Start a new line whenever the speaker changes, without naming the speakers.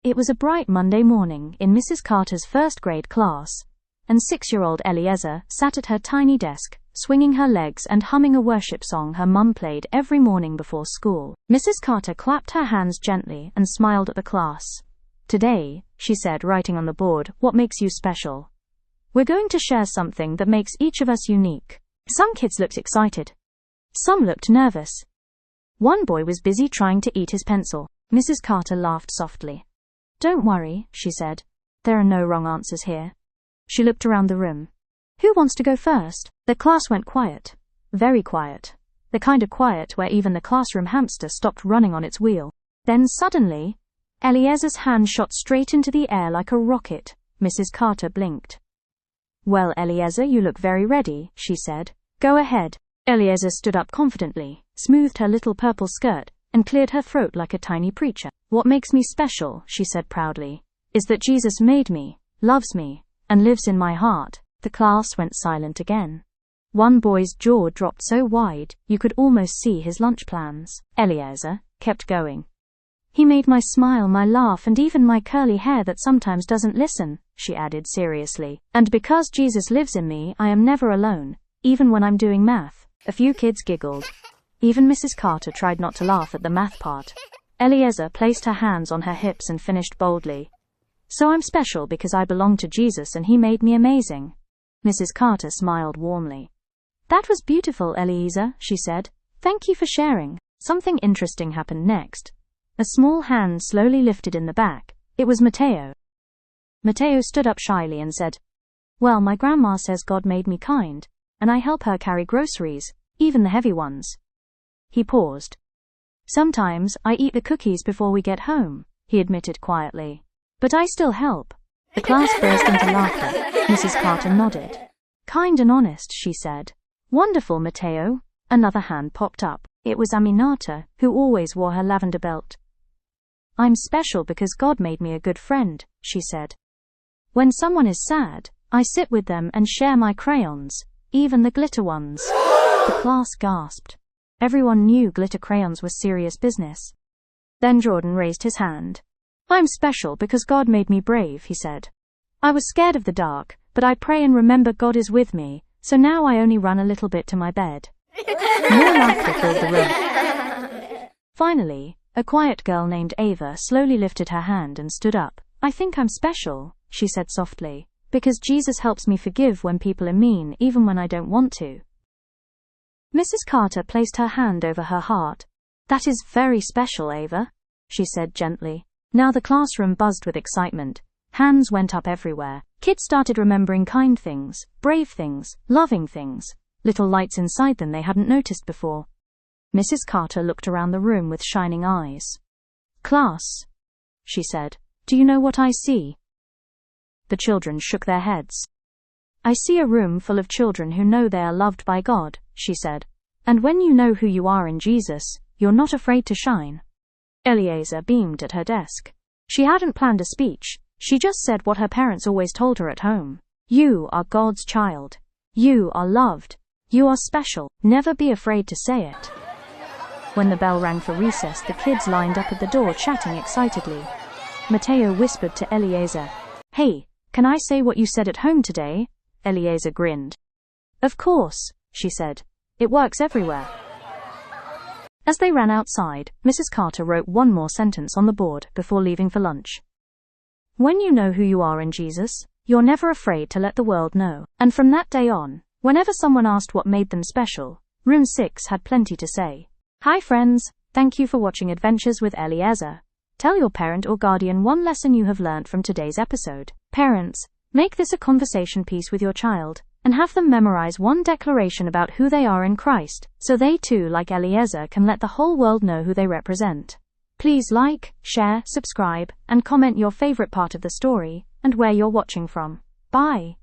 It was a bright Monday morning in Mrs. Carter's first-grade class, and 6-year-old Eliezer sat at her tiny desk, swinging her legs and humming a worship song her mum played every morning before school. Mrs. Carter clapped her hands gently and smiled at the class. "Today," she said, writing on the board, "what makes you special? We're going to share something that makes each of us unique." Some kids looked excited. Some looked nervous. One boy was busy trying to eat his pencil. Mrs. Carter laughed softly. "Don't worry," she said. "There are no wrong answers here." She looked around the room. "Who wants to go first?" The class went quiet. Very quiet. The kind of quiet where even the classroom hamster stopped running on its wheel. Then suddenly, Eliezer's hand shot straight into the air like a rocket. Mrs. Carter blinked. "Well, Eliezer, you look very ready," she said. "Go ahead." Eliezer stood up confidently, smoothed her little purple skirt, and cleared her throat like a tiny preacher. "What makes me special," she said proudly, "is that Jesus made me, loves me, and lives in my heart." The class went silent again. One boy's jaw dropped so wide you could almost see his lunch plans. Eliezer kept going. "He made my smile, my laugh, and even my curly hair that sometimes doesn't listen," she added seriously. "And because Jesus lives in me, I am never alone, even when I'm doing math." A few kids giggled. Even Mrs. Carter tried not to laugh at the math part. Eliezer placed her hands on her hips and finished boldly. "So I'm special because I belong to Jesus and he made me amazing." Mrs. Carter smiled warmly. "That was beautiful, Eliezer," she said. "Thank you for sharing." Something interesting happened next. A small hand slowly lifted in the back. It was Mateo. Mateo stood up shyly and said, "Well, my grandma says God made me kind, and I help her carry groceries, even the heavy ones." He paused. "Sometimes I eat the cookies before we get home," he admitted quietly. "But I still help." The class burst into laughter. Mrs. Carter nodded. "Kind and honest," she said. "Wonderful, Mateo." Another hand popped up. It was Aminata, who always wore her lavender belt. "I'm special because God made me a good friend," she said. "When someone is sad, I sit with them and share my crayons, even the glitter ones." The class gasped. Everyone knew glitter crayons were serious business. Then Jordan raised his hand. "I'm special because God made me brave," he said. "I was scared of the dark, but I pray and remember God is with me, so now I only run a little bit to my bed." More laughter filled the room. Finally, a quiet girl named Ava slowly lifted her hand and stood up. "I think I'm special," she said softly, "because Jesus helps me forgive when people are mean even when I don't want to." Mrs. Carter placed her hand over her heart. "That is very special, Ava," she said gently. Now the classroom buzzed with excitement. Hands went up everywhere. Kids started remembering kind things, brave things, loving things, little lights inside them they hadn't noticed before. Mrs. Carter looked around the room with shining eyes. "Class," she said, "do you know what I see?" The children shook their heads. "I see a room full of children who know they are loved by God," she said. "And when you know who you are in Jesus, you're not afraid to shine." Eliezer beamed at her desk. She hadn't planned a speech. She just said what her parents always told her at home. "You are God's child. You are loved. You are special. Never be afraid to say it." When the bell rang for recess, the kids lined up at the door chatting excitedly. Mateo whispered to Eliezer, "Hey, can I say what you said at home today?" Eliezer grinned. "Of course," she said. "It works everywhere." As they ran outside, Mrs. Carter wrote one more sentence on the board before leaving for lunch. "When you know who you are in Jesus, you're never afraid to let the world know." And from that day on, whenever someone asked what made them special, Room 6 had plenty to say. Hi friends, thank you for watching Adventures with Eliezer. Tell your parent or guardian one lesson you have learned from today's episode. Parents, make this a conversation piece with your child, and have them memorize one declaration about who they are in Christ, so they too, like Eliezer, can let the whole world know who they represent. Please like, share, subscribe, and comment your favorite part of the story, and where you're watching from. Bye.